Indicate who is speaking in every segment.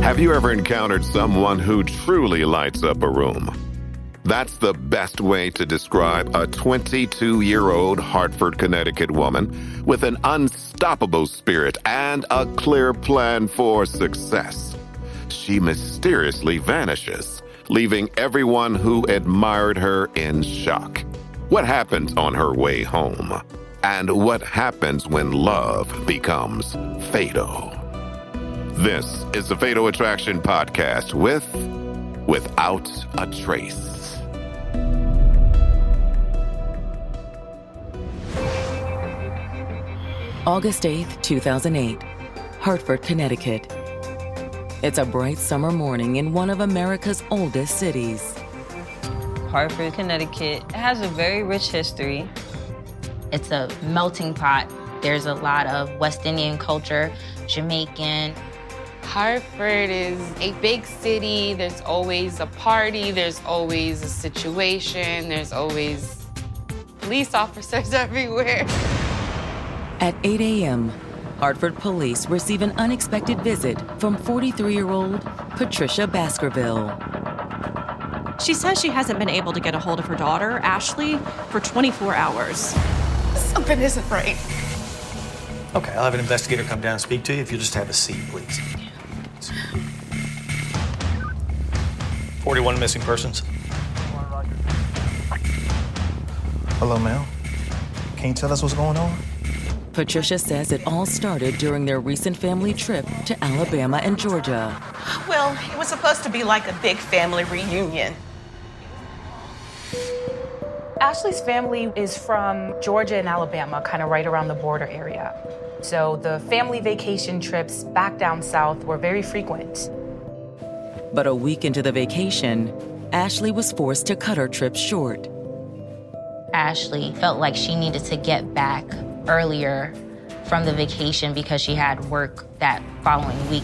Speaker 1: Have you ever encountered someone who truly lights up a room? That's the best way to describe a 22-year-old Hartford, Connecticut woman with an unstoppable spirit and a clear plan for success. She mysteriously vanishes, leaving everyone who admired her in shock. What happens on her way home? And what happens when love becomes fatal? This is the Fatal Attraction Podcast with Without a Trace.
Speaker 2: August 8th, 2008, Hartford, Connecticut. It's a bright summer morning in one of America's oldest cities.
Speaker 3: Hartford, Connecticut has a very rich history.
Speaker 4: It's a melting pot. There's a lot of West Indian culture, Jamaican.
Speaker 5: Hartford is a big city. There's always a party. There's always a situation. There's always police officers everywhere.
Speaker 2: At 8 a.m., Hartford police receive an unexpected visit from 43-year-old Patricia Baskerville.
Speaker 6: She says she hasn't been able to get a hold of her daughter, Ashley, for 24 hours.
Speaker 7: Something isn't right.
Speaker 8: Okay, I'll have an investigator come down and speak to you if you'll just have a seat, please. 41 missing persons.
Speaker 9: Hello, ma'am. Can you tell us what's going on?
Speaker 2: Patricia says it all started during their recent family trip to Alabama and Georgia.
Speaker 7: Well, it was supposed to be like a big family reunion.
Speaker 10: Ashley's family is from Georgia and Alabama, kind of right around the border area. So the family vacation trips back down south were very frequent.
Speaker 2: But a week into the vacation, Ashley was forced to cut her trip short.
Speaker 4: Ashley felt like she needed to get back earlier from the vacation because she had work that following week.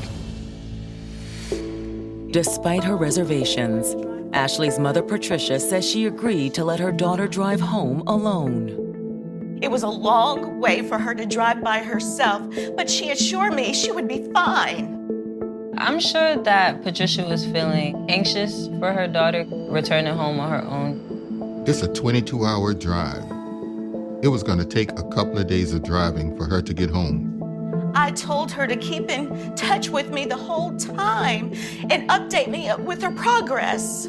Speaker 2: Despite her reservations, Ashley's mother, Patricia, says she agreed to let her daughter drive home alone.
Speaker 7: It was a long way for her to drive by herself, but she assured me she would be fine.
Speaker 3: I'm sure that Patricia was feeling anxious for her daughter returning home on her own.
Speaker 11: It's a 22-hour drive. It was going to take a couple of days of driving for her to get home.
Speaker 7: I told her to keep in touch with me the whole time and update me with her progress.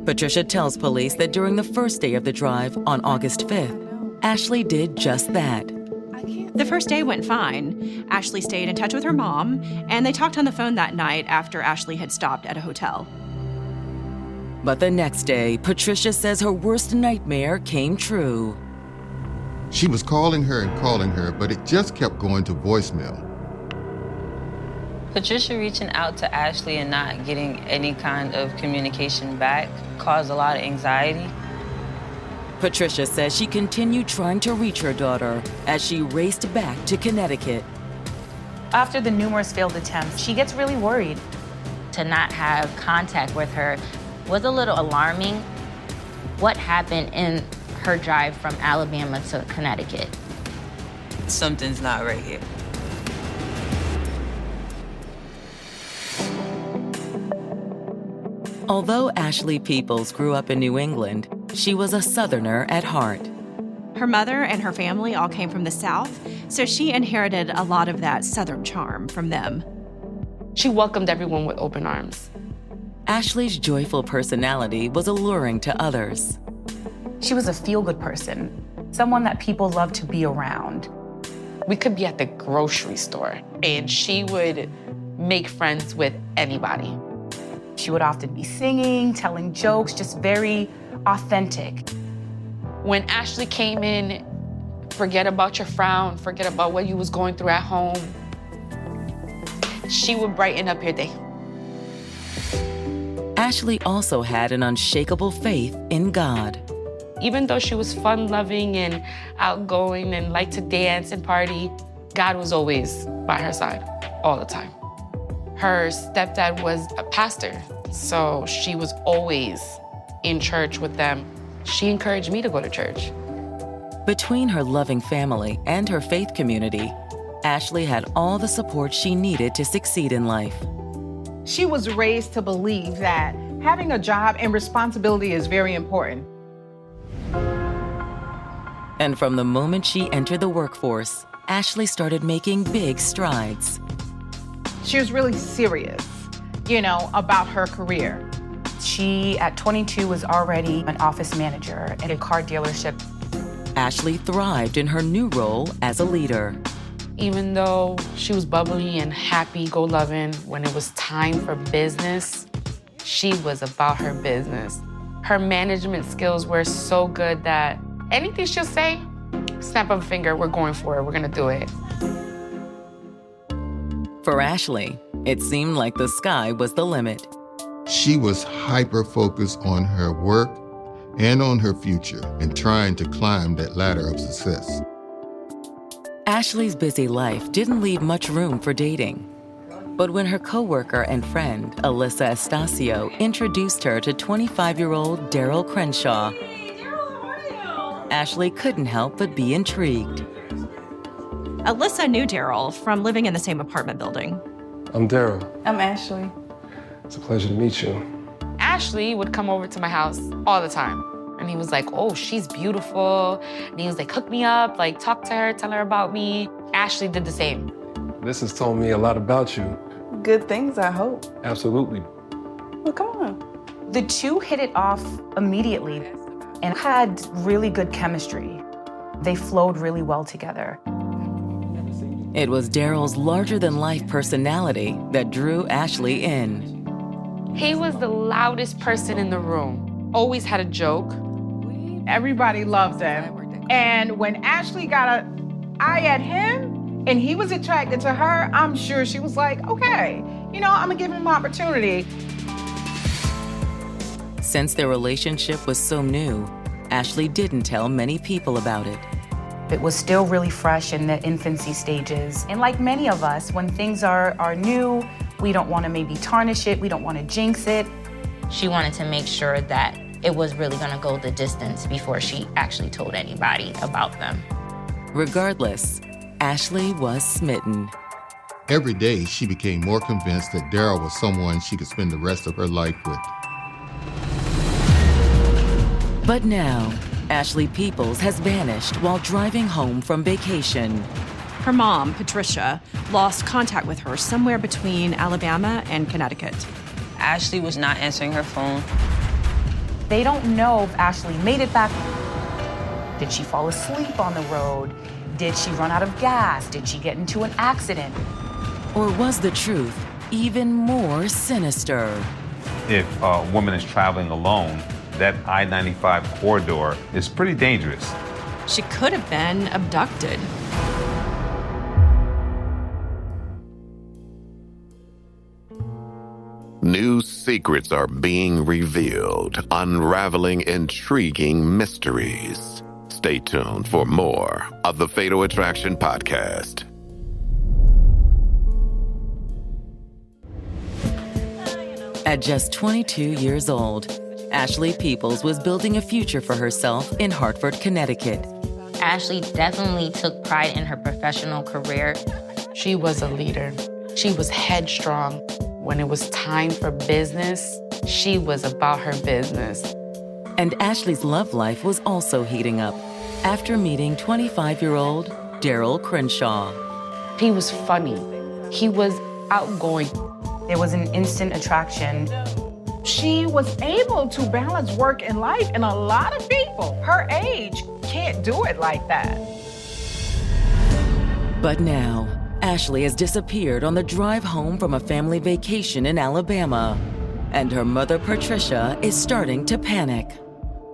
Speaker 2: Patricia tells police that during the first day of the drive on August 5th, Ashley did just that.
Speaker 6: The first day went fine. Ashley stayed in touch with her mom, and they talked on the phone that night after Ashley had stopped at a hotel.
Speaker 2: But the next day, Patricia says her worst nightmare came true.
Speaker 11: She was calling her, but it just kept going to voicemail.
Speaker 3: Patricia reaching out to Ashley and not getting any kind of communication back caused a lot of anxiety.
Speaker 2: Patricia says she continued trying to reach her daughter as she raced back to Connecticut.
Speaker 10: After the numerous failed attempts, she gets really worried.
Speaker 4: To not have contact with her was a little alarming. What happened in her drive from Alabama to Connecticut?
Speaker 3: Something's not right here.
Speaker 2: Although Ashley Peoples grew up in New England, she was a Southerner at heart.
Speaker 6: Her mother and her family all came from the South, so she inherited a lot of that Southern charm from them.
Speaker 5: She welcomed everyone with open arms.
Speaker 2: Ashley's joyful personality was alluring to others.
Speaker 10: She was a feel-good person, someone that people loved to be around.
Speaker 5: We could be at the grocery store, and she would make friends with anybody.
Speaker 10: She would often be singing, telling jokes, just very authentic.
Speaker 5: When Ashley came in, forget about your frown, forget about what you was going through at home. She would brighten up your day.
Speaker 2: Ashley also had an unshakable faith in God.
Speaker 5: Even though she was fun-loving and outgoing and liked to dance and party, God was always by her side all the time. Her stepdad was a pastor, so she was always in church with them. She encouraged me to go to church.
Speaker 2: Between her loving family and her faith community, Ashley had all the support she needed to succeed in life.
Speaker 12: She was raised to believe that having a job and responsibility is very important.
Speaker 2: And from the moment she entered the workforce, Ashley started making big strides.
Speaker 12: She was really serious, about her career.
Speaker 10: She, at 22, was already an office manager at a car dealership.
Speaker 2: Ashley thrived in her new role as a leader.
Speaker 5: Even though she was bubbly and happy-go-loving, when it was time for business, she was about her business. Her management skills were so good that anything she'll say, snap of a finger, we're going for it, we're gonna do it.
Speaker 2: For Ashley, it seemed like the sky was the limit.
Speaker 11: She was hyper-focused on her work and on her future and trying to climb that ladder of success.
Speaker 2: Ashley's busy life didn't leave much room for dating. But when her coworker and friend, Alyssa Estacio, introduced her to 25-year-old Daryl Crenshaw, Ashley couldn't help but be intrigued.
Speaker 6: Alyssa knew Daryl from living in the same apartment building.
Speaker 13: I'm Daryl.
Speaker 3: I'm Ashley.
Speaker 13: It's a pleasure to meet you.
Speaker 5: Ashley would come over to my house all the time. And he was like, oh, she's beautiful. And he was like, hook me up, like talk to her, tell her about me. Ashley did the same.
Speaker 13: This has told me a lot about you.
Speaker 3: Good things, I hope.
Speaker 13: Absolutely.
Speaker 3: Well, come on.
Speaker 10: The two hit it off immediately and had really good chemistry. They flowed really well together.
Speaker 2: It was Daryl's larger-than-life personality that drew Ashley in.
Speaker 5: He was the loudest person in the room. Always had a joke.
Speaker 12: Everybody loved him. And when Ashley got an eye at him and he was attracted to her, I'm sure she was like, okay, I'm gonna give him an opportunity.
Speaker 2: Since their relationship was so new, Ashley didn't tell many people about it.
Speaker 10: It was still really fresh in the infancy stages. And like many of us, when things are new, we don't want to maybe tarnish it, we don't want to jinx it.
Speaker 4: She wanted to make sure that it was really going to go the distance before she actually told anybody about them.
Speaker 2: Regardless, Ashley was smitten.
Speaker 11: Every day, she became more convinced that Daryl was someone she could spend the rest of her life with.
Speaker 2: But now, Ashley Peoples has vanished while driving home from vacation.
Speaker 6: Her mom, Patricia, lost contact with her somewhere between Alabama and Connecticut.
Speaker 3: Ashley was not answering her phone.
Speaker 10: They don't know if Ashley made it back. Did she fall asleep on the road? Did she run out of gas? Did she get into an accident?
Speaker 2: Or was the truth even more sinister?
Speaker 14: If a woman is traveling alone, that I-95 corridor is pretty dangerous.
Speaker 6: She could have been abducted.
Speaker 1: New secrets are being revealed, unraveling intriguing mysteries. Stay tuned for more of the Fatal Attraction Podcast.
Speaker 2: At just 22 years old, Ashley Peoples was building a future for herself in Hartford, Connecticut.
Speaker 4: Ashley definitely took pride in her professional career.
Speaker 5: She was a leader. She was headstrong. When it was time for business, she was about her business.
Speaker 2: And Ashley's love life was also heating up after meeting 25-year-old Daryl Crenshaw.
Speaker 5: He was funny. He was outgoing.
Speaker 10: There was an instant attraction.
Speaker 12: She was able to balance work and life, and a lot of people her age can't do it like that.
Speaker 2: But now, Ashley has disappeared on the drive home from a family vacation in Alabama, and her mother, Patricia, is starting to panic.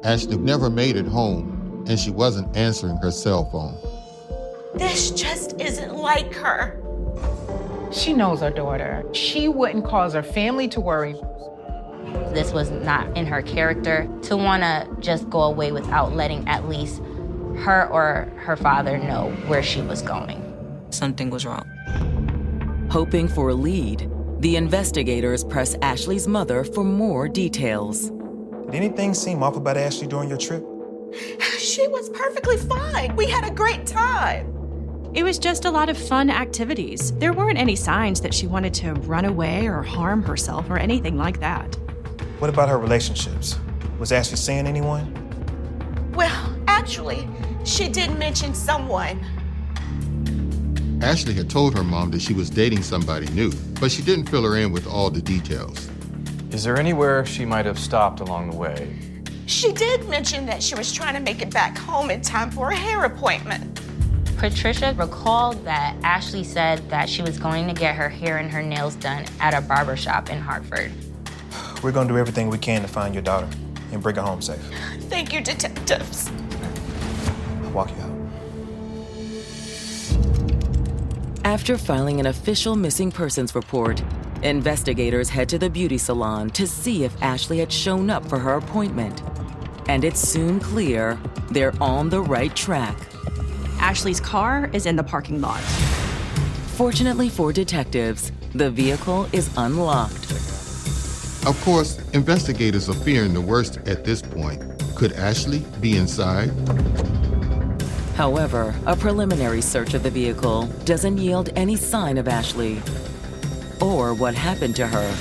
Speaker 11: Ashley never made it home, and she wasn't answering her cell phone.
Speaker 7: This just isn't like her.
Speaker 12: She knows her daughter. She wouldn't cause her family to worry.
Speaker 4: This was not in her character to want to just go away without letting at least her or her father know where she was going.
Speaker 3: Something was wrong.
Speaker 2: Hoping for a lead, the investigators press Ashley's mother for more details.
Speaker 9: Did anything seem off about Ashley during your trip?
Speaker 7: She was perfectly fine. We had a great time.
Speaker 6: It was just a lot of fun activities. There weren't any signs that she wanted to run away or harm herself or anything like that.
Speaker 9: What about her relationships? Was Ashley seeing anyone?
Speaker 7: Well, actually, she did mention someone.
Speaker 11: Ashley had told her mom that she was dating somebody new, but she didn't fill her in with all the details.
Speaker 15: Is there anywhere she might have stopped along the way?
Speaker 7: She did mention that she was trying to make it back home in time for a hair appointment.
Speaker 4: Patricia recalled that Ashley said that she was going to get her hair and her nails done at a barber shop in Hartford.
Speaker 9: We're gonna do everything we can to find your daughter and bring her home safe.
Speaker 7: Thank you, detectives.
Speaker 9: I'll walk you out.
Speaker 2: After filing an official missing persons report, investigators head to the beauty salon to see if Ashley had shown up for her appointment. And it's soon clear they're on the right track.
Speaker 6: Ashley's car is in the parking lot.
Speaker 2: Fortunately for detectives, the vehicle is unlocked.
Speaker 11: Of course, investigators are fearing the worst at this point. Could Ashley be inside?
Speaker 2: However, a preliminary search of the vehicle doesn't yield any sign of Ashley or what happened to her.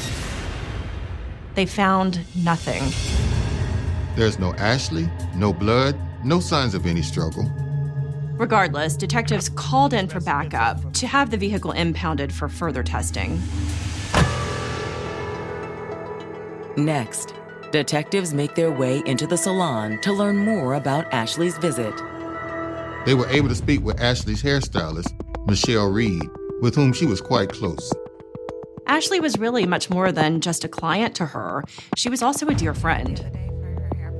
Speaker 6: They found nothing.
Speaker 11: There's no Ashley, no blood, no signs of any struggle.
Speaker 6: Regardless, detectives called in for backup to have the vehicle impounded for further testing.
Speaker 2: Next, detectives make their way into the salon to learn more about Ashley's visit.
Speaker 11: They were able to speak with Ashley's hairstylist, Michelle Reed, with whom she was quite close.
Speaker 6: Ashley was really much more than just a client to her. She was also a dear friend.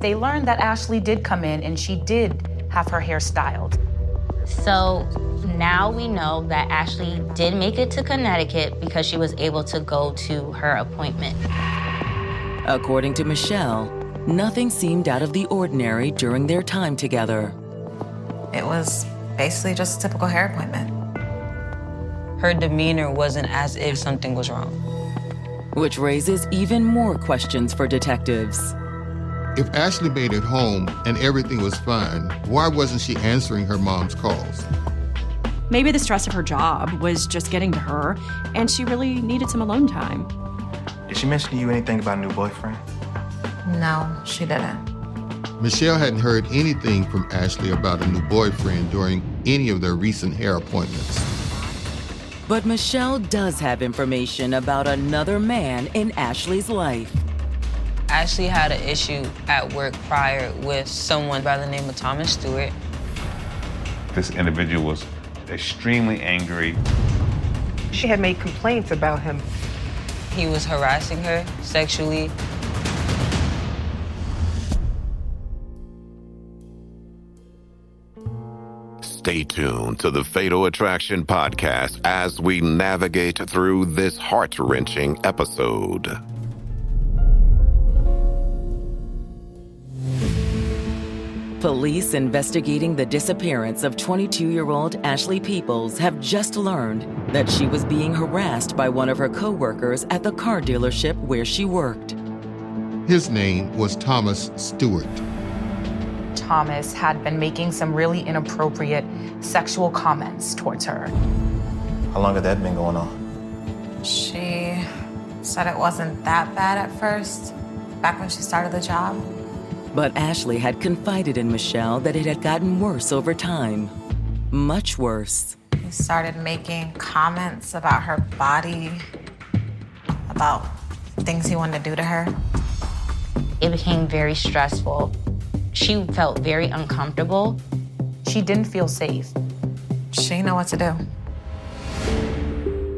Speaker 10: They learned that Ashley did come in and she did have her hair styled.
Speaker 4: So now we know that Ashley did make it to Connecticut because she was able to go to her appointment.
Speaker 2: According to Michelle, nothing seemed out of the ordinary during their time together.
Speaker 16: It was basically just a typical hair appointment.
Speaker 3: Her demeanor wasn't as if something was wrong.
Speaker 2: Which raises even more questions for detectives.
Speaker 11: If Ashley made it home and everything was fine, why wasn't she answering her mom's calls?
Speaker 6: Maybe the stress of her job was just getting to her, and she really needed some alone time.
Speaker 9: Did she mention to you anything about a new boyfriend?
Speaker 16: No, she didn't.
Speaker 11: Michelle hadn't heard anything from Ashley about a new boyfriend during any of their recent hair appointments.
Speaker 2: But Michelle does have information about another man in Ashley's life.
Speaker 3: Ashley had an issue at work prior with someone by the name of Thomas Stewart.
Speaker 14: This individual was extremely angry.
Speaker 17: She had made complaints about him.
Speaker 3: He was harassing her sexually.
Speaker 1: Stay tuned to the Fatal Attraction podcast as we navigate through this heart-wrenching episode.
Speaker 2: Police investigating the disappearance of 22-year-old Ashley Peoples have just learned that she was being harassed by one of her co-workers at the car dealership where she worked.
Speaker 11: His name was Thomas Stewart.
Speaker 10: Thomas had been making some really inappropriate sexual comments towards her.
Speaker 9: How long had that been going on?
Speaker 16: She said it wasn't that bad at first, back when she started the job.
Speaker 2: But Ashley had confided in Michelle that it had gotten worse over time. Much worse.
Speaker 16: He started making comments about her body, about things he wanted to do to her.
Speaker 4: It became very stressful. She felt very uncomfortable.
Speaker 10: She didn't feel safe.
Speaker 16: She didn't know what to do.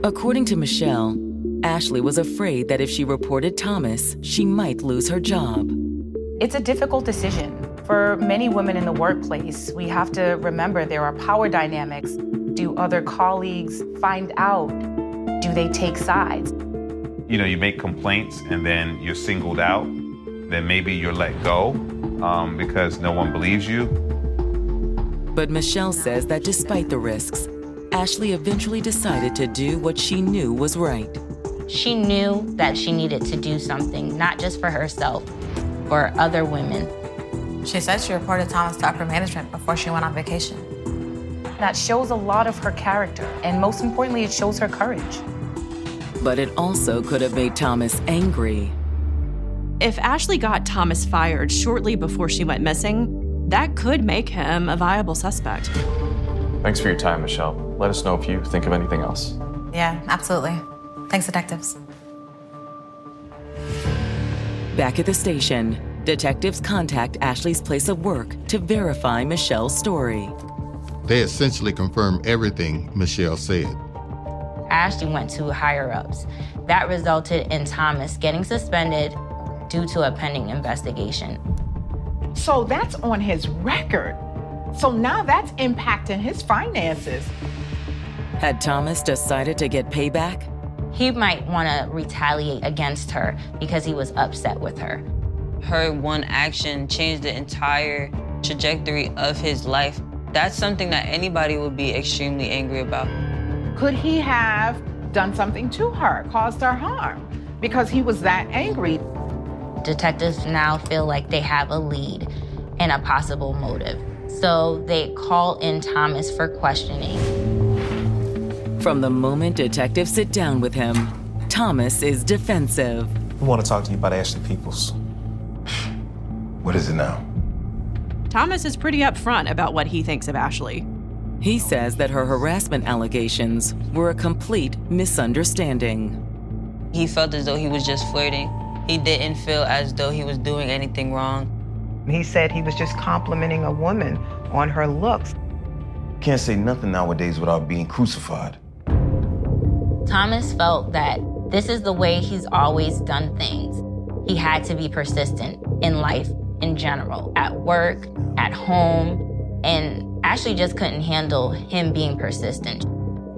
Speaker 2: According to Michelle, Ashley was afraid that if she reported Thomas, she might lose her job.
Speaker 10: It's a difficult decision. For many women in the workplace, we have to remember there are power dynamics. Do other colleagues find out? Do they take sides?
Speaker 14: You know, you make complaints and then you're singled out, then maybe you're let go because no one believes you.
Speaker 2: But Michelle says that despite the risks, Ashley eventually decided to do what she knew was right.
Speaker 4: She knew that she needed to do something, not just for herself, for other women.
Speaker 16: She said she reported Thomas to upper management before she went on vacation.
Speaker 10: That shows a lot of her character, and most importantly, it shows her courage.
Speaker 2: But it also could have made Thomas angry.
Speaker 6: If Ashley got Thomas fired shortly before she went missing, that could make him a viable suspect.
Speaker 15: Thanks for your time, Michelle. Let us know if you think of anything else.
Speaker 16: Yeah, absolutely. Thanks, detectives.
Speaker 2: Back at the station, detectives contact Ashley's place of work to verify Michelle's story.
Speaker 11: They essentially confirm everything Michelle said.
Speaker 4: Ashley went to higher-ups. That resulted in Thomas getting suspended due to a pending investigation.
Speaker 12: So that's on his record. So now that's impacting his finances.
Speaker 2: Had Thomas decided to get payback?
Speaker 4: He might want to retaliate against her because he was upset with her.
Speaker 3: Her one action changed the entire trajectory of his life. That's something that anybody would be extremely angry about.
Speaker 12: Could he have done something to her, caused her harm, because he was that angry?
Speaker 4: Detectives now feel like they have a lead and a possible motive. So they call in Thomas for questioning.
Speaker 2: From the moment detectives sit down with him, Thomas is defensive.
Speaker 8: We want to talk to you about Ashley Peoples.
Speaker 9: What is it now?
Speaker 6: Thomas is pretty upfront about what he thinks of Ashley.
Speaker 2: He says that her harassment allegations were a complete misunderstanding.
Speaker 3: He felt as though he was just flirting. He didn't feel as though he was doing anything wrong.
Speaker 17: He said he was just complimenting a woman on her looks.
Speaker 9: Can't say nothing nowadays without being crucified.
Speaker 4: Thomas felt that this is the way he's always done things. He had to be persistent in life in general, at work, at home, and Ashley just couldn't handle him being persistent.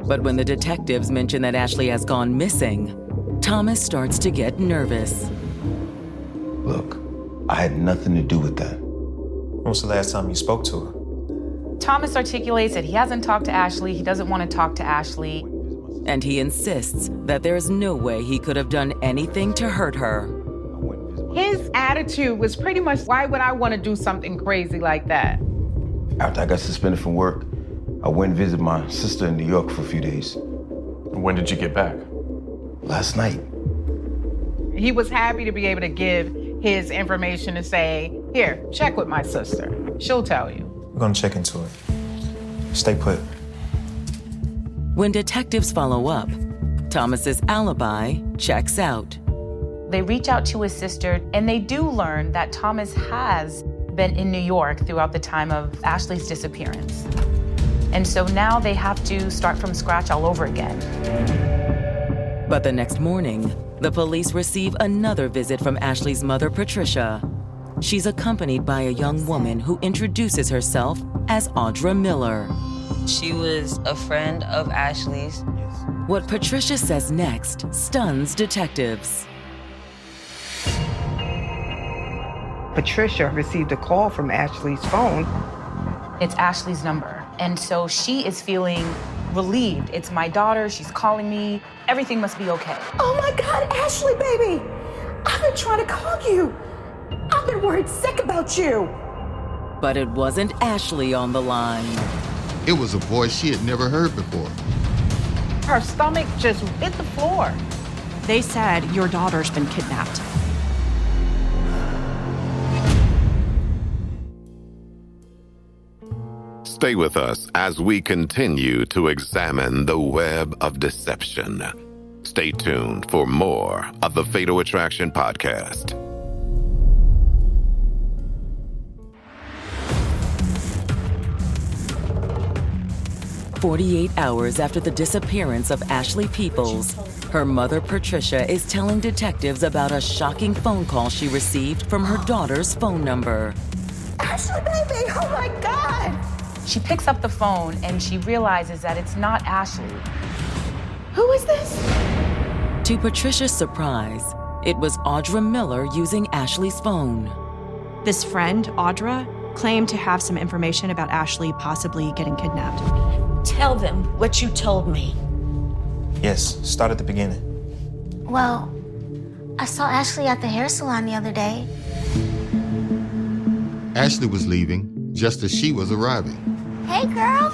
Speaker 2: But when the detectives mention that Ashley has gone missing, Thomas starts to get nervous.
Speaker 9: Look, I had nothing to do with that.
Speaker 8: When was the last time you spoke to her?
Speaker 10: Thomas articulates that he hasn't talked to Ashley, he doesn't want to talk to Ashley.
Speaker 2: And he insists that there is no way he could have done anything to hurt her.
Speaker 12: His attitude was pretty much, why would I want to do something crazy like that?
Speaker 9: After I got suspended from work, I went and visited my sister in New York for a few days.
Speaker 15: When did you get back?
Speaker 9: Last night.
Speaker 12: He was happy to be able to give his information and say, here, check with my sister. She'll tell you.
Speaker 8: We're going to check into it. Stay put.
Speaker 2: When detectives follow up, Thomas's alibi checks out.
Speaker 10: They reach out to his sister, and they do learn that Thomas has been in New York throughout the time of Ashley's disappearance. And so now they have to start from scratch all over again.
Speaker 2: But the next morning, the police receive another visit from Ashley's mother, Patricia. She's accompanied by a young woman who introduces herself as Audra Miller.
Speaker 3: She was a friend of Ashley's.
Speaker 2: What Patricia says next stuns detectives.
Speaker 17: Patricia received a call from Ashley's phone.
Speaker 10: It's Ashley's number. And so she is feeling relieved. It's my daughter, she's calling me. Everything must be okay.
Speaker 7: Oh my God, Ashley, baby! I've been trying to call you. I've been worried sick about you.
Speaker 2: But it wasn't Ashley on the line.
Speaker 11: It was a voice she had never heard before.
Speaker 12: Her stomach just hit the floor.
Speaker 6: They said, your daughter's been kidnapped.
Speaker 1: Stay with us as we continue to examine the web of deception. Stay tuned for more of the Fatal Attraction Podcast.
Speaker 2: "48 hours after the disappearance of Ashley Peoples, her mother, Patricia, is telling detectives about a shocking phone call she received from her daughter's phone number.
Speaker 7: Ashley, baby, oh my God!
Speaker 10: She picks up the phone and she realizes that it's not Ashley.
Speaker 7: Who is this?
Speaker 2: To Patricia's surprise, it was Audra Miller using Ashley's phone.
Speaker 6: This friend, Audra, claimed to have some information about Ashley possibly getting kidnapped.
Speaker 7: Tell them what you told me.
Speaker 8: Yes, start at the beginning.
Speaker 18: Well, I saw Ashley at the hair salon the other day.
Speaker 11: Ashley was leaving just as she was arriving.
Speaker 18: Hey, girl.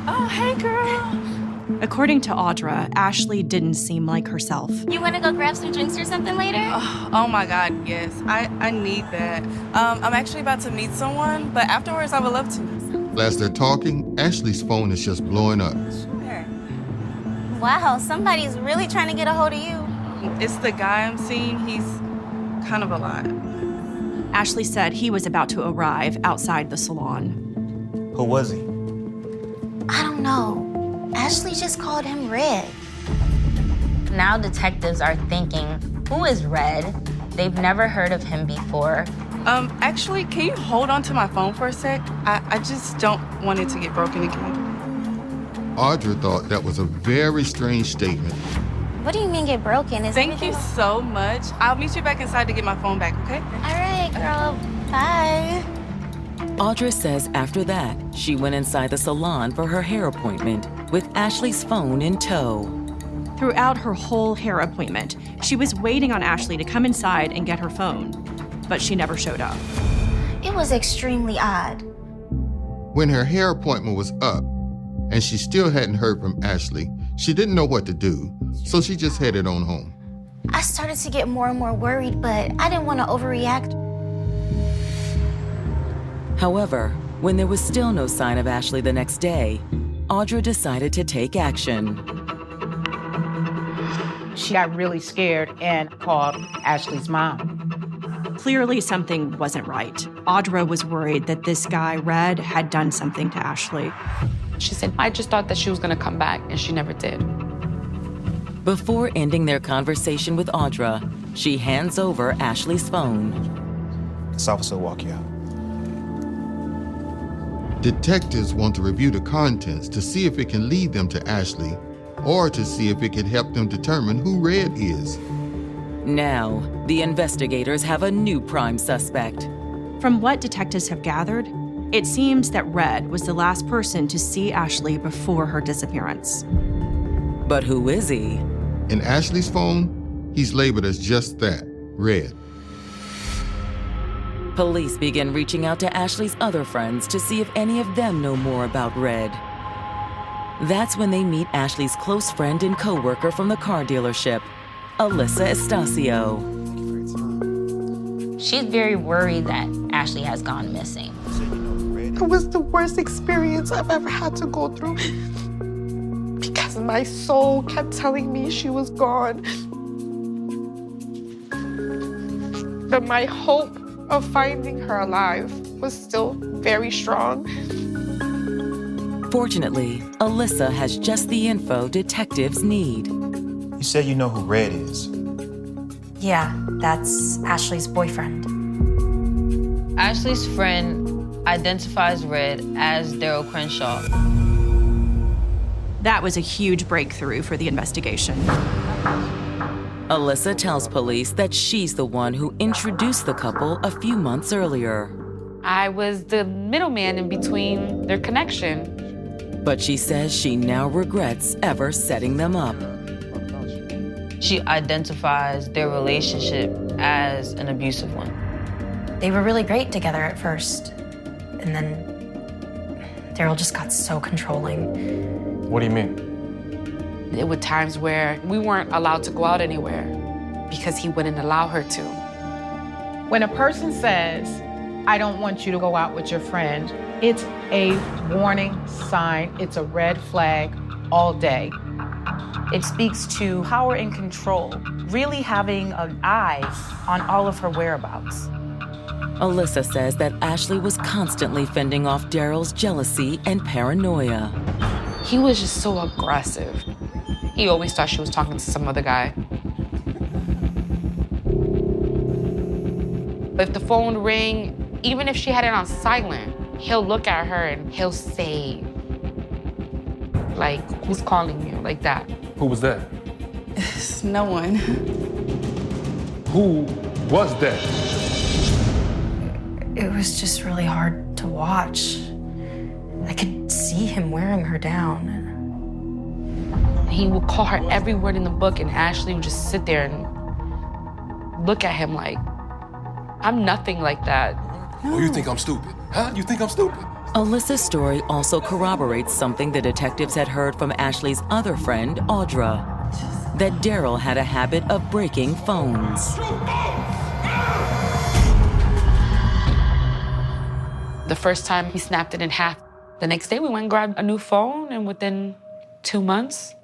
Speaker 7: Oh, hey, girl.
Speaker 6: According to Audra, Ashley didn't seem like herself.
Speaker 18: You want to go grab some drinks or something later?
Speaker 19: Oh my God, yes. I need that. I'm actually about to meet someone, but afterwards I would love to.
Speaker 11: As they're talking, Ashley's phone is just blowing up.
Speaker 18: Wow, somebody's really trying to get a hold of you.
Speaker 19: It's the guy I'm seeing. He's kind of a lot.
Speaker 6: Ashley said he was about to arrive outside the salon.
Speaker 8: Who was he?
Speaker 18: I don't know. Ashley just called him Red.
Speaker 4: Now detectives are thinking, who is Red? They've never heard of him before.
Speaker 19: Actually, can you hold on to my phone for a sec? I just don't want it to get broken again.
Speaker 11: Audra thought that was a very strange statement.
Speaker 18: What do you mean get broken?
Speaker 19: Thank you so much. I'll meet you back inside to get my phone back, okay?
Speaker 18: All right, girl. Bye.
Speaker 2: Audra says after that, she went inside the salon for her hair appointment with Ashley's phone in tow.
Speaker 6: Throughout her whole hair appointment, she was waiting on Ashley to come inside and get her phone, but she never showed up.
Speaker 18: It was extremely odd.
Speaker 11: When her hair appointment was up and she still hadn't heard from Ashley, she didn't know what to do, so she just headed on home.
Speaker 18: I started to get more and more worried, but I didn't want to overreact.
Speaker 2: However, when there was still no sign of Ashley the next day, Audra decided to take action.
Speaker 12: She got really scared and called Ashley's mom.
Speaker 6: Clearly something wasn't right. Audra was worried that this guy, Red, had done something to Ashley.
Speaker 5: She said, I just thought that she was gonna come back, and she never did.
Speaker 2: Before ending their conversation with Audra, she hands over Ashley's phone.
Speaker 8: This officer will walk you out.
Speaker 11: Detectives want to review the contents to see if it can lead them to Ashley or to see if it can help them determine who Red is.
Speaker 2: Now, the investigators have a new prime suspect.
Speaker 6: From what detectives have gathered, it seems that Red was the last person to see Ashley before her disappearance.
Speaker 2: But who is he?
Speaker 11: In Ashley's phone, he's labeled as just that, Red.
Speaker 2: Police begin reaching out to Ashley's other friends to see if any of them know more about Red. That's when they meet Ashley's close friend and co-worker from the car dealership, Alyssa Estacio.
Speaker 4: She's very worried that Ashley has gone missing.
Speaker 20: It was the worst experience I've ever had to go through because my soul kept telling me she was gone. But my hope of finding her alive was still very strong.
Speaker 2: Fortunately, Alyssa has just the info detectives need.
Speaker 8: You said you know who Red is.
Speaker 21: Yeah, that's Ashley's boyfriend.
Speaker 3: Ashley's friend identifies Red as Daryl Crenshaw.
Speaker 6: That was a huge breakthrough for the investigation.
Speaker 2: Alyssa tells police that she's the one who introduced the couple a few months earlier.
Speaker 5: I was the middleman in between their connection.
Speaker 2: But she says she now regrets ever setting them up.
Speaker 3: She identifies their relationship as an abusive one.
Speaker 21: They were really great together at first. And then Daryl just got so controlling.
Speaker 15: What do you mean?
Speaker 5: There were times where we weren't allowed to go out anywhere because he wouldn't allow her to.
Speaker 12: When a person says, I don't want you to go out with your friend, it's a warning sign, it's a red flag all day.
Speaker 10: It speaks to power and control, really having an eye on all of her whereabouts.
Speaker 2: Alyssa says that Ashley was constantly fending off Daryl's jealousy and paranoia.
Speaker 5: He was just so aggressive. He always thought she was talking to some other guy. If the phone rang, even if she had it on silent, he'll look at her and he'll say, like, who's calling you, like that.
Speaker 13: Who was that?
Speaker 19: It's no one.
Speaker 13: Who was that?
Speaker 21: It was just really hard to watch. I could see him wearing her down.
Speaker 5: He would call her every word in the book, and Ashley would just sit there and look at him like, I'm nothing like that.
Speaker 13: Oh, you think I'm stupid? Huh? You think I'm stupid?
Speaker 2: Alyssa's story also corroborates something the detectives had heard from Ashley's other friend, Audra, that Daryl had a habit of breaking phones.
Speaker 5: The first time he snapped it in half. The next day we went and grabbed a new phone, and within 2 months,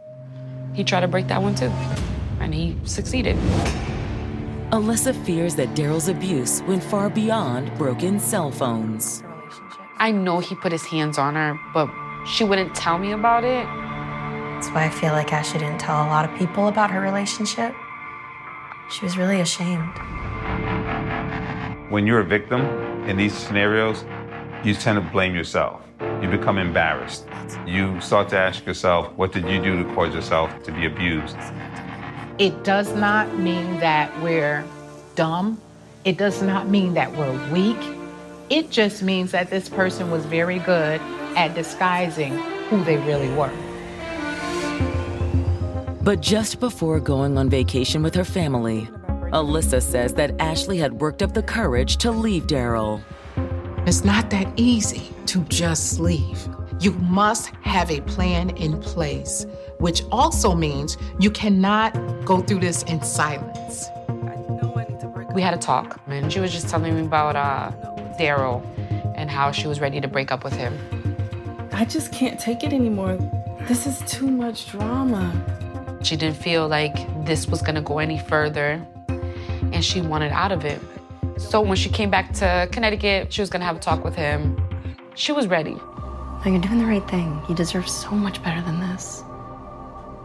Speaker 5: he tried to break that one too, and he succeeded.
Speaker 2: Alyssa fears that Daryl's abuse went far beyond broken cell phones.
Speaker 5: I know he put his hands on her, but she wouldn't tell me about it.
Speaker 21: That's why I feel like Ashley didn't tell a lot of people about her relationship. She was really ashamed.
Speaker 14: When you're a victim in these scenarios, you tend to blame yourself. You become embarrassed. You start to ask yourself, what did you do to cause yourself to be abused?
Speaker 12: It does not mean that we're dumb. It does not mean that we're weak. It just means that this person was very good at disguising who they really were.
Speaker 2: But just before going on vacation with her family, Alyssa says that Ashley had worked up the courage to leave Daryl.
Speaker 12: It's not that easy to just leave. You must have a plan in place, which also means you cannot go through this in silence.
Speaker 5: We had a talk, and she was just telling me about Daryl and how she was ready to break up with him.
Speaker 19: I just can't take it anymore. This is too much drama.
Speaker 5: She didn't feel like this was gonna go any further, and she wanted out of it. So when she came back to Connecticut, she was gonna have a talk with him. She was ready.
Speaker 21: No, you're doing the right thing. He deserves so much better than this.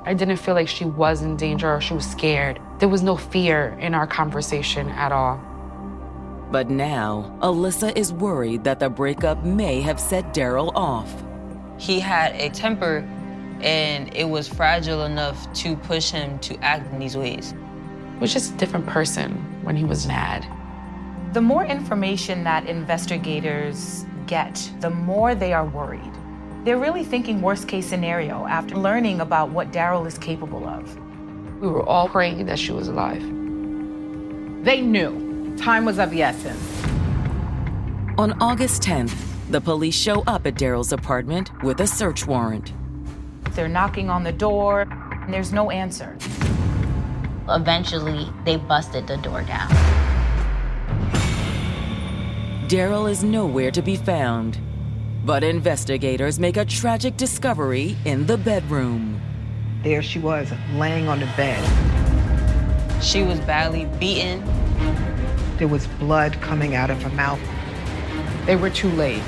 Speaker 5: I didn't feel like she was in danger or she was scared. There was no fear in our conversation at all.
Speaker 2: But now, Alyssa is worried that the breakup may have set Daryl off.
Speaker 3: He had a temper, and it was fragile enough to push him to act in these ways.
Speaker 5: He was just a different person when he was mad.
Speaker 10: The more information that investigators get, the more they are worried. They're really thinking worst case scenario after learning about what Daryl is capable of.
Speaker 5: We were all praying that she was alive.
Speaker 12: They knew time was of the essence.
Speaker 2: On August 10th, the police show up at Daryl's apartment with a search warrant.
Speaker 10: They're knocking on the door, and there's no answer.
Speaker 4: Eventually, they busted the door down.
Speaker 2: Daryl is nowhere to be found, but investigators make a tragic discovery in the bedroom.
Speaker 17: There she was, laying on the bed.
Speaker 3: She was badly beaten.
Speaker 17: There was blood coming out of her mouth.
Speaker 12: They were too late.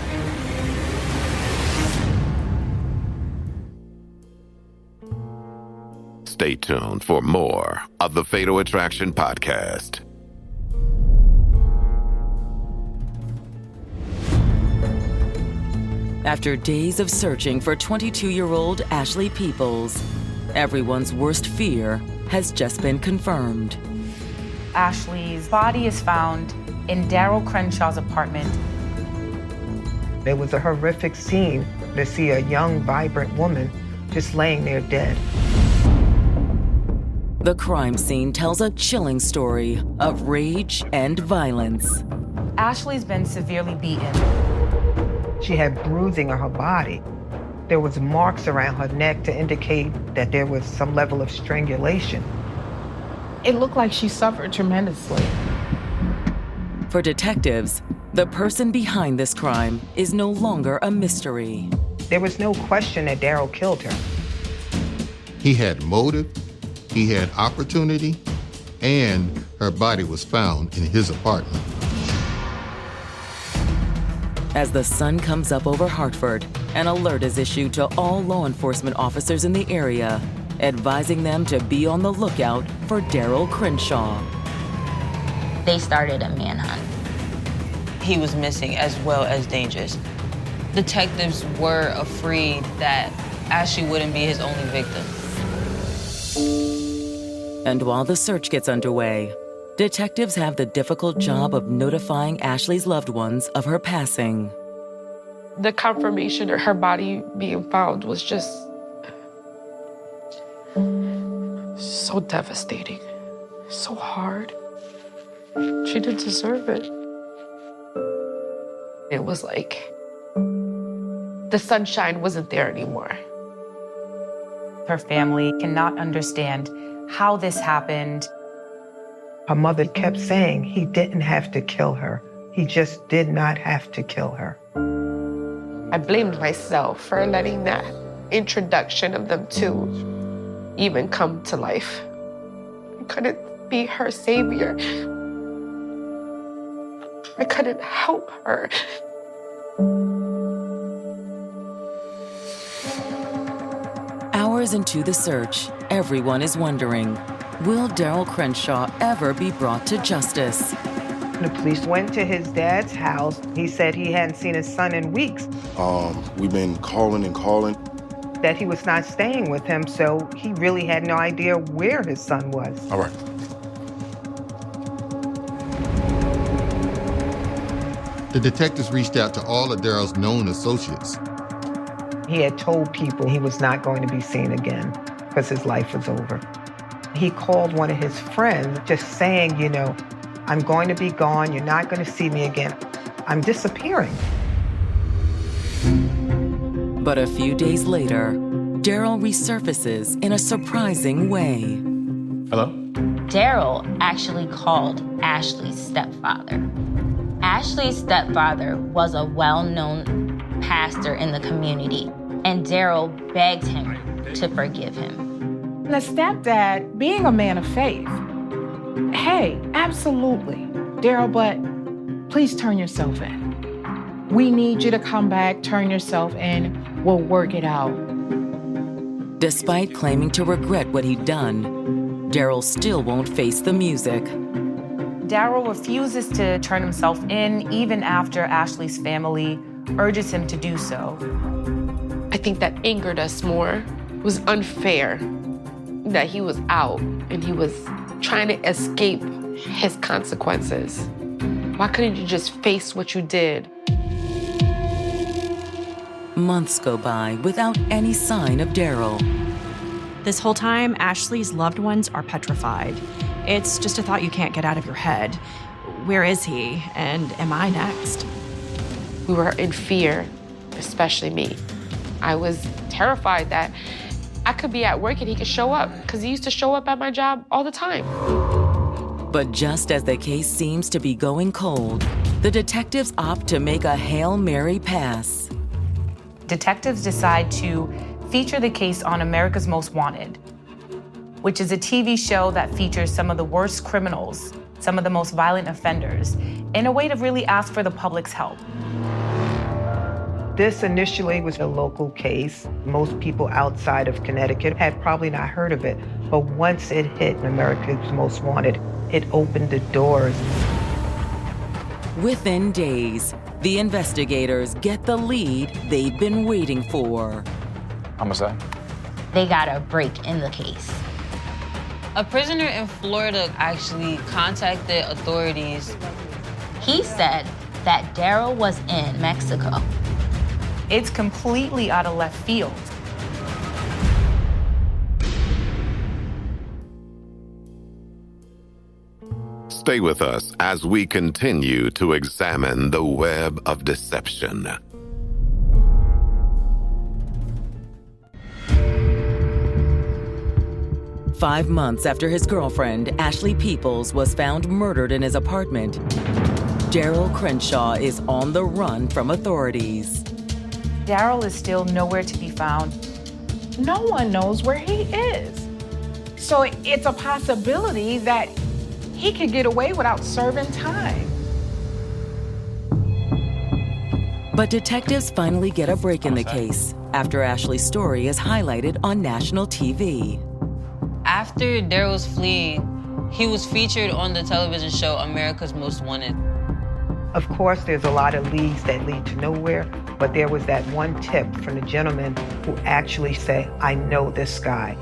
Speaker 1: Stay tuned for more of the Fatal Attraction podcast.
Speaker 2: After days of searching for 22-year-old Ashley Peoples, everyone's worst fear has just been confirmed.
Speaker 10: Ashley's body is found in Daryl Crenshaw's apartment.
Speaker 17: It was a horrific scene to see a young, vibrant woman just laying there dead.
Speaker 2: The crime scene tells a chilling story of rage and violence.
Speaker 10: Ashley's been severely beaten.
Speaker 17: She had bruising on her body. There was marks around her neck to indicate that there was some level of strangulation.
Speaker 12: It looked like she suffered tremendously.
Speaker 2: For detectives, the person behind this crime is no longer a mystery.
Speaker 17: There was no question that Daryl killed her.
Speaker 11: He had motive, he had opportunity, and her body was found in his apartment.
Speaker 2: As the sun comes up over Hartford, an alert is issued to all law enforcement officers in the area, advising them to be on the lookout for Daryl Crenshaw.
Speaker 4: They started a manhunt.
Speaker 3: He was missing as well as dangerous. Detectives were afraid that Ashley wouldn't be his only victim.
Speaker 2: And while the search gets underway, detectives have the difficult job of notifying Ashley's loved ones of her passing.
Speaker 5: The confirmation of her body being found was just so devastating, so hard. She didn't deserve it. It was like the sunshine wasn't there anymore.
Speaker 10: Her family cannot understand how this happened.
Speaker 17: Her mother kept saying he didn't have to kill her. He just did not have to kill her.
Speaker 5: I blamed myself for letting that introduction of them two even come to life. I couldn't be her savior. I couldn't help her.
Speaker 2: Hours into the search, everyone is wondering, will Daryl Crenshaw ever be brought to justice?
Speaker 17: The police went to his dad's house. He said he hadn't seen his son in weeks.
Speaker 9: We've been calling and calling.
Speaker 17: That he was not staying with him, so he really had no idea where his son was.
Speaker 9: All right.
Speaker 11: The detectives reached out to all of Daryl's known associates.
Speaker 17: He had told people he was not going to be seen again because his life was over. He called one of his friends just saying, you know, I'm going to be gone. You're not going to see me again. I'm disappearing.
Speaker 2: But a few days later, Daryl resurfaces in a surprising way.
Speaker 15: Hello?
Speaker 4: Daryl actually called Ashley's stepfather. Ashley's stepfather was a well-known pastor in the community, and Daryl begged him to forgive him.
Speaker 12: The stepdad, being a man of faith, hey, absolutely, Daryl, but please turn yourself in. We need you to come back, turn yourself in, we'll work it out.
Speaker 2: Despite claiming to regret what he'd done, Daryl still won't face the music.
Speaker 10: Daryl refuses to turn himself in even after Ashley's family urges him to do so.
Speaker 5: I think that angered us more. It was unfair that he was out and he was trying to escape his consequences. Why couldn't you just face what you did?
Speaker 2: Months go by without any sign of Daryl.
Speaker 6: This whole time, Ashley's loved ones are petrified. It's just a thought you can't get out of your head. Where is he? And am I next?
Speaker 5: We were in fear, especially me. I was terrified that I could be at work and he could show up, because he used to show up at my job all the time.
Speaker 2: But just as the case seems to be going cold, the detectives opt to make a Hail Mary pass.
Speaker 10: Detectives decide to feature the case on America's Most Wanted, which is a TV show that features some of the worst criminals, some of the most violent offenders, in a way to really ask for the public's help.
Speaker 17: This initially was a local case. Most people outside of Connecticut had probably not heard of it, but once it hit America's Most Wanted, it opened the doors.
Speaker 2: Within days, the investigators get the lead they've been waiting for.
Speaker 15: Homicide.
Speaker 4: They got a break in the case.
Speaker 3: A prisoner in Florida actually contacted authorities.
Speaker 4: He said that Daryl was in Mexico.
Speaker 10: It's completely out of left field.
Speaker 1: Stay with us as we continue to examine the web of deception.
Speaker 2: Five months after his girlfriend, Ashley Peoples, was found murdered in his apartment, Daryl Crenshaw is on the run from authorities.
Speaker 10: Daryl is still nowhere to be found.
Speaker 12: No one knows where he is. So it's a possibility that he could get away without serving time.
Speaker 2: But detectives finally get a break in the case after Ashley's story is highlighted on national TV.
Speaker 3: After Daryl's flee, he was featured on the television show America's Most Wanted.
Speaker 17: Of course, there's a lot of leads that lead to nowhere, but there was that one tip from the gentleman who actually said, I know this guy.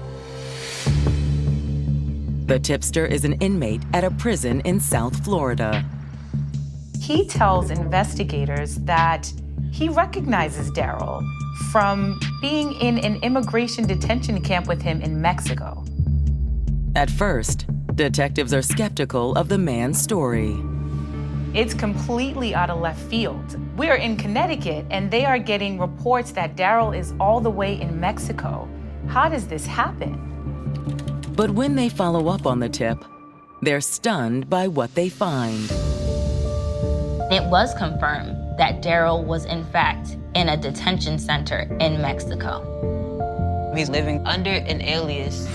Speaker 2: The tipster is an inmate at a prison in South Florida.
Speaker 10: He tells investigators that he recognizes Daryl from being in an immigration detention camp with him in Mexico.
Speaker 2: At first, detectives are skeptical of the man's story.
Speaker 10: It's completely out of left field. We're in Connecticut, and they are getting reports that Daryl is all the way in Mexico. How does this happen?
Speaker 2: But when they follow up on the tip, they're stunned by what they find.
Speaker 4: It was confirmed that Daryl was in fact in a detention center in Mexico.
Speaker 3: He's living under an alias.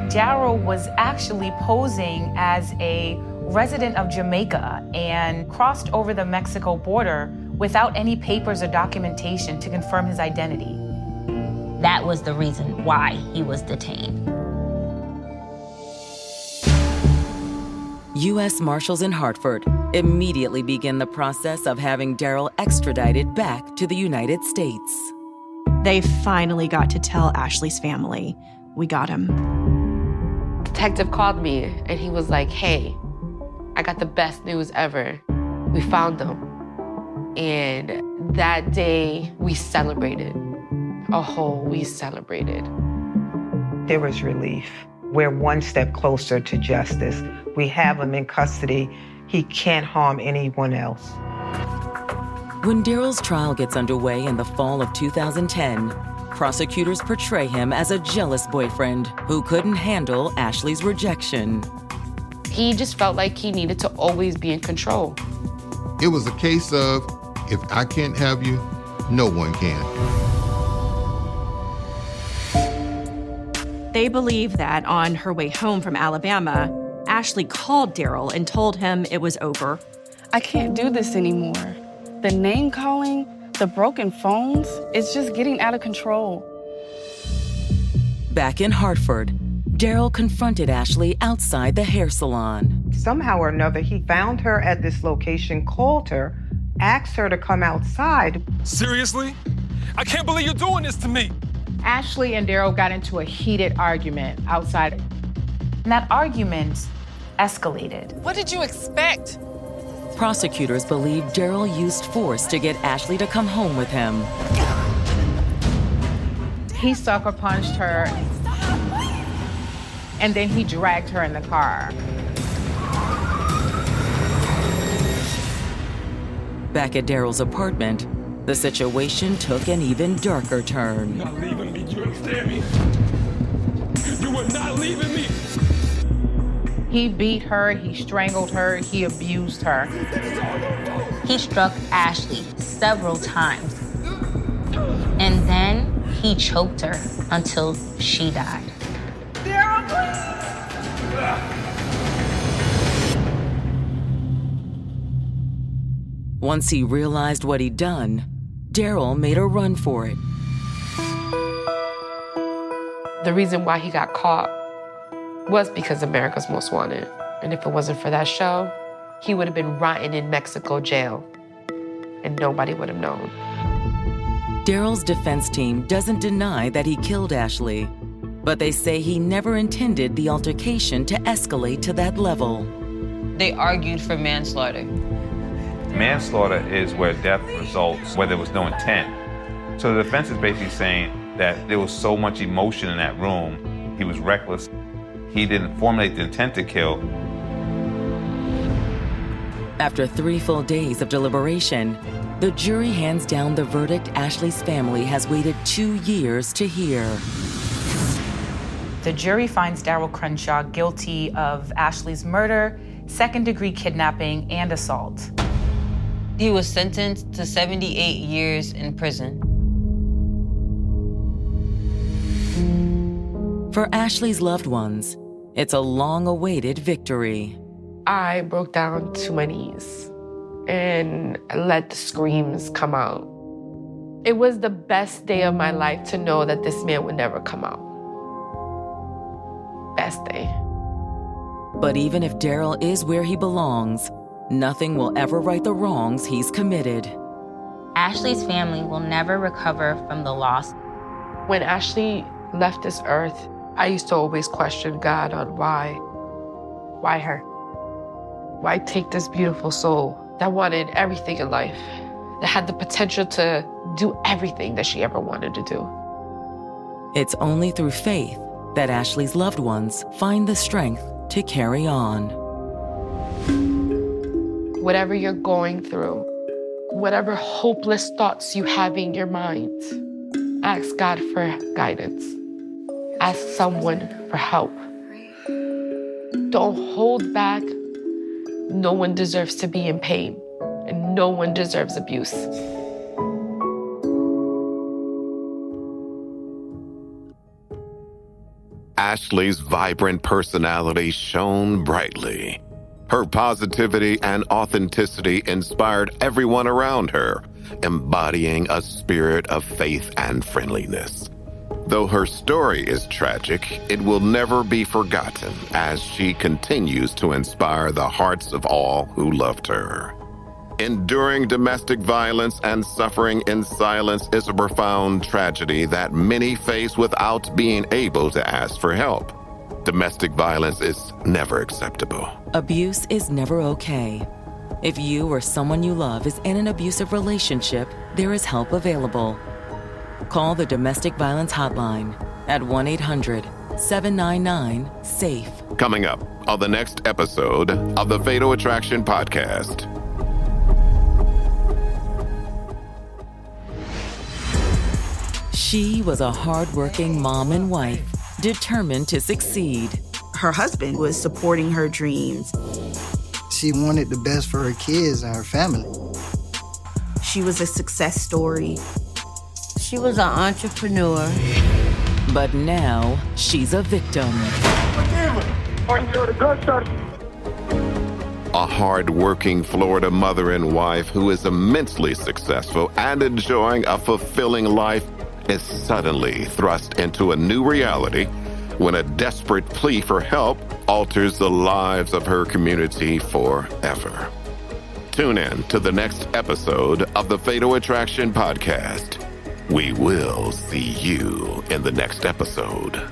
Speaker 10: Daryl was actually posing as a resident of Jamaica and crossed over the Mexico border without any papers or documentation to confirm his identity.
Speaker 4: That was the reason why he was detained.
Speaker 2: U.S. Marshals in Hartford immediately begin the process of having Daryl extradited back to the United States.
Speaker 6: They finally got to tell Ashley's family, "We got him."
Speaker 5: Detective called me and he was like, "Hey, I got the best news ever. We found him." And that day we celebrated. We celebrated.
Speaker 17: There was relief. We're one step closer to justice. We have him in custody. He can't harm anyone else.
Speaker 2: When Daryl's trial gets underway in the fall of 2010, prosecutors portray him as a jealous boyfriend who couldn't handle Ashley's rejection.
Speaker 5: He just felt like he needed to always be in control.
Speaker 11: It was a case of, if I can't have you, no one can.
Speaker 6: They believe that on her way home from Alabama, Ashley called Daryl and told him it was over.
Speaker 19: I can't do this anymore. The name calling, the broken phones, it's just getting out of control.
Speaker 2: Back in Hartford, Daryl confronted Ashley outside the hair salon.
Speaker 17: Somehow or another, he found her at this location, called her, asked her to come outside.
Speaker 16: Seriously? I can't believe you're doing this to me.
Speaker 12: Ashley and Daryl got into a heated argument outside.
Speaker 10: And that argument escalated.
Speaker 19: What did you expect?
Speaker 2: Prosecutors believe Daryl used force to get Ashley to come home with him.
Speaker 12: He sucker punched her, and then he dragged her in the car.
Speaker 2: Back at Daryl's apartment, the situation took an even darker turn.
Speaker 16: You're not leaving me, you understand me? You are not leaving me.
Speaker 12: He beat her, he strangled her, he abused her.
Speaker 4: He struck Ashley several times. And then he choked her until she died.
Speaker 2: Once he realized what he'd done, Daryl made a run for it.
Speaker 5: The reason why he got caught was because America's Most Wanted. And if it wasn't for that show, he would have been rotting in Mexico jail, and nobody would have known.
Speaker 2: Daryl's defense team doesn't deny that he killed Ashley, but they say he never intended the altercation to escalate to that level.
Speaker 3: They argued for manslaughter.
Speaker 14: Manslaughter is where death results where there was no intent. So the defense is basically saying that there was so much emotion in that room, he was reckless. He didn't formulate the intent to kill.
Speaker 2: After 3 full days of deliberation, the jury hands down the verdict Ashley's family has waited 2 years to hear.
Speaker 10: The jury finds Daryl Crenshaw guilty of Ashley's murder, second-degree kidnapping, and assault.
Speaker 3: He was sentenced to 78 years in prison.
Speaker 2: For Ashley's loved ones, it's a long-awaited victory.
Speaker 5: I broke down to my knees and let the screams come out. It was the best day of my life to know that this man would never come out. Best day.
Speaker 2: But even if Daryl is where he belongs, nothing will ever right the wrongs he's committed.
Speaker 4: Ashley's family will never recover from the loss.
Speaker 5: When Ashley left this earth, I used to always question God on why. Why her? Why take this beautiful soul that wanted everything in life, that had the potential to do everything that she ever wanted to do?
Speaker 2: It's only through faith that Ashley's loved ones find the strength to carry on.
Speaker 5: whatever you're going through, whatever hopeless thoughts you have in your mind, ask God for guidance. Ask someone for help. Don't hold back. No one deserves to be in pain, and no one deserves abuse.
Speaker 1: Ashley's vibrant personality shone brightly. Her positivity and authenticity inspired everyone around her, embodying a spirit of faith and friendliness. Though her story is tragic, it will never be forgotten as she continues to inspire the hearts of all who loved her. Enduring domestic violence and suffering in silence is a profound tragedy that many face without being able to ask for help. Domestic violence is never acceptable.
Speaker 2: Abuse is never okay. If you or someone you love is in an abusive relationship, there is help available. Call the Domestic Violence Hotline at 1-800-799-SAFE.
Speaker 1: Coming up on the next episode of the Fatal Attraction Podcast.
Speaker 2: She was a hardworking mom and wife, determined to succeed.
Speaker 7: Her husband was supporting her dreams.
Speaker 22: She wanted the best for her kids and her family.
Speaker 7: She was a success story.
Speaker 23: She was an entrepreneur.
Speaker 2: But now she's a victim.
Speaker 1: A hard-working Florida mother and wife who is immensely successful and enjoying a fulfilling life is suddenly thrust into a new reality when a desperate plea for help alters the lives of her community forever. Tune in to the next episode of the Fatal Attraction Podcast. We will see you in the next episode.